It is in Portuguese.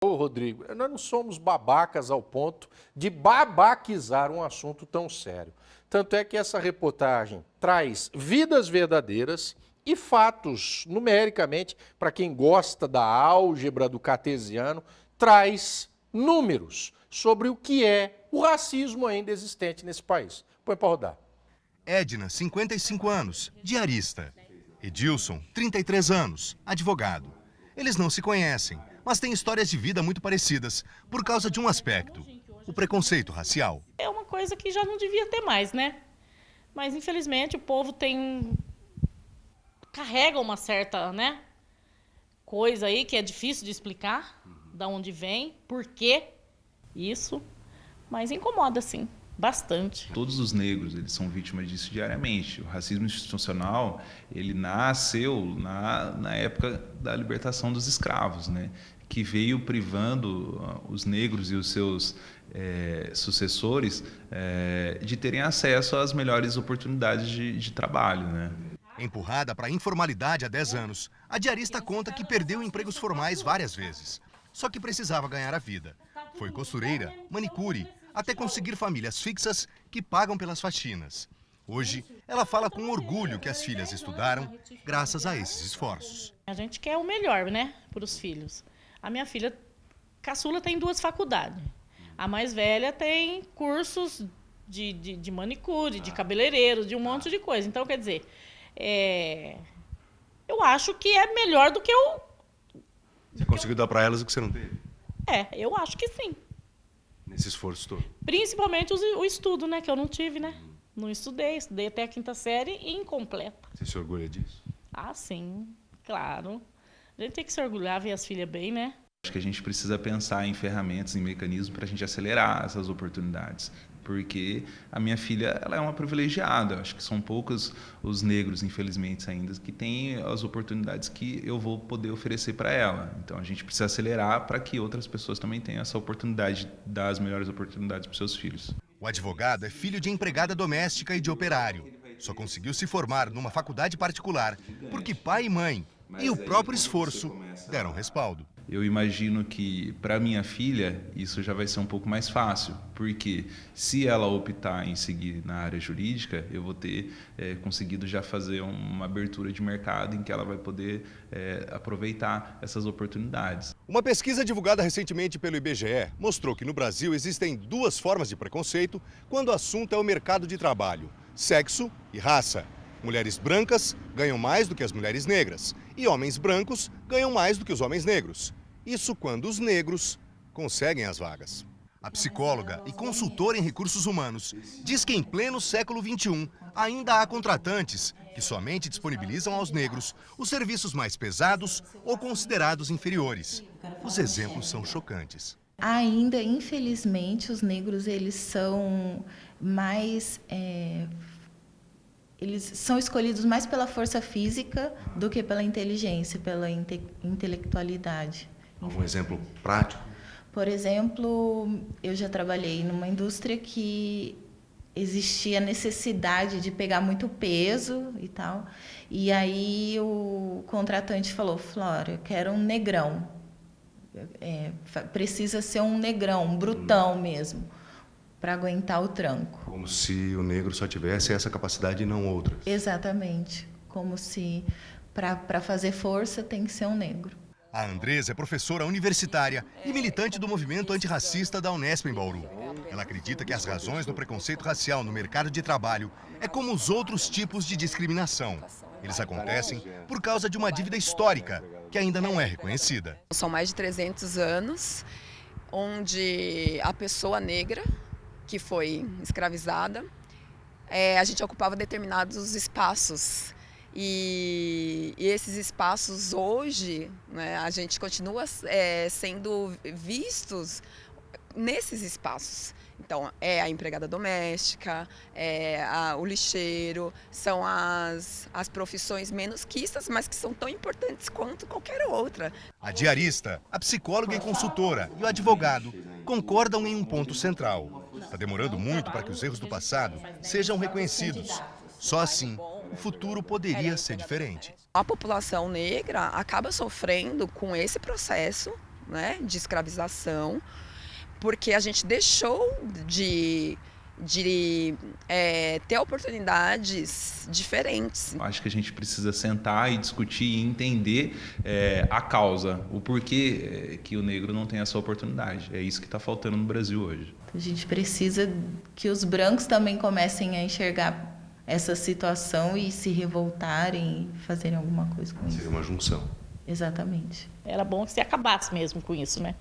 Ô, Rodrigo, nós não somos babacas ao ponto de babaquizar um assunto tão sério. Tanto é que essa reportagem traz vidas verdadeiras e fatos, numericamente, para quem gosta da álgebra do cartesiano, traz números sobre o que é o racismo ainda existente nesse país. Põe para rodar. Edna, 55 anos, diarista. Edilson, 33 anos, advogado. Eles não se conhecem, mas têm histórias de vida muito parecidas por causa de um aspecto: o preconceito racial. É uma coisa que já não devia ter mais, né? Mas, infelizmente, o povo carrega uma certa, né, coisa aí que é difícil de explicar, da onde vem, por quê isso, mas incomoda, sim, bastante. Todos os negros, eles são vítimas disso diariamente. O racismo institucional, ele nasceu na época da libertação dos escravos, né? Que veio privando os negros e os seus sucessores de terem acesso às melhores oportunidades de trabalho, né? Empurrada para a informalidade há 10 anos, a diarista conta que perdeu empregos formais várias vezes. Só que precisava ganhar a vida. Foi costureira, manicure, até conseguir famílias fixas que pagam pelas faxinas. Hoje, ela fala com orgulho que as filhas estudaram graças a esses esforços. A gente quer o melhor, né, para os filhos. A minha filha caçula tem 2 faculdades. A mais velha tem cursos de manicure, de cabeleireiro, de um monte de coisa. Então, quer dizer, eu acho que é melhor do que eu... Você conseguiu dar para elas o que você não teve? Eu acho que sim. Nesse esforço todo? Principalmente o estudo, né, que eu não tive, né? Não estudei até a 5ª série e incompleta. Você se orgulha disso? Ah, sim, claro. A gente tem que se orgulhar, ver as filhas bem, né? Acho que a gente precisa pensar em ferramentas, em mecanismos para a gente acelerar essas oportunidades. Porque a minha filha, ela é uma privilegiada. Acho que são poucos os negros, infelizmente, ainda, que têm as oportunidades que eu vou poder oferecer para ela. Então, a gente precisa acelerar para que outras pessoas também tenham essa oportunidade de dar as melhores oportunidades para os seus filhos. O advogado é filho de empregada doméstica e de operário. Só conseguiu se formar numa faculdade particular porque pai e mãe e o próprio esforço deram respaldo. Eu imagino que, para minha filha, isso já vai ser um pouco mais fácil, porque se ela optar em seguir na área jurídica, eu vou ter conseguido já fazer uma abertura de mercado em que ela vai poder aproveitar essas oportunidades. Uma pesquisa divulgada recentemente pelo IBGE mostrou que no Brasil existem 2 formas de preconceito quando o assunto é o mercado de trabalho: sexo e raça. Mulheres brancas ganham mais do que as mulheres negras e homens brancos ganham mais do que os homens negros. Isso quando os negros conseguem as vagas. A psicóloga e consultora em recursos humanos diz que em pleno século XXI ainda há contratantes que somente disponibilizam aos negros os serviços mais pesados ou considerados inferiores. Os exemplos são chocantes. Ainda, infelizmente, os negros eles são mais... Eles são escolhidos mais pela força física do que pela inteligência, pela intelectualidade. Algum exemplo prático? Por exemplo, eu já trabalhei numa indústria que existia necessidade de pegar muito peso e tal. E aí o contratante falou: Flora, eu quero um negrão. Precisa ser um negrão, um brutão mesmo, para aguentar o tranco. Como se o negro só tivesse essa capacidade e não outras. Exatamente. Como se para fazer força tem que ser um negro. A Andresa é professora universitária e militante do movimento antirracista da Unesp em Bauru. Ela acredita que as razões do preconceito racial no mercado de trabalho é como os outros tipos de discriminação. Eles acontecem por causa de uma dívida histórica que ainda não é reconhecida. São mais de 300 anos onde a pessoa negra que foi escravizada, a gente ocupava determinados espaços. E esses espaços hoje, né, a gente continua sendo vistos nesses espaços. Então, é a empregada doméstica, o lixeiro, são as profissões menos quistas, mas que são tão importantes quanto qualquer outra. A diarista, a psicóloga e consultora e o advogado concordam em um ponto central. Está demorando muito para que os erros do passado sejam reconhecidos. Só assim, o futuro poderia ser diferente. A população negra acaba sofrendo com esse processo né, de escravização, porque a gente deixou de ter oportunidades diferentes. Acho que a gente precisa sentar e discutir e entender a causa, o porquê que o negro não tem essa oportunidade. É isso que está faltando no Brasil hoje. A gente precisa que os brancos também comecem a enxergar essa situação e se revoltarem, fazerem alguma coisa com isso. Seria uma junção. Exatamente. Era bom que se acabasse mesmo com isso, né?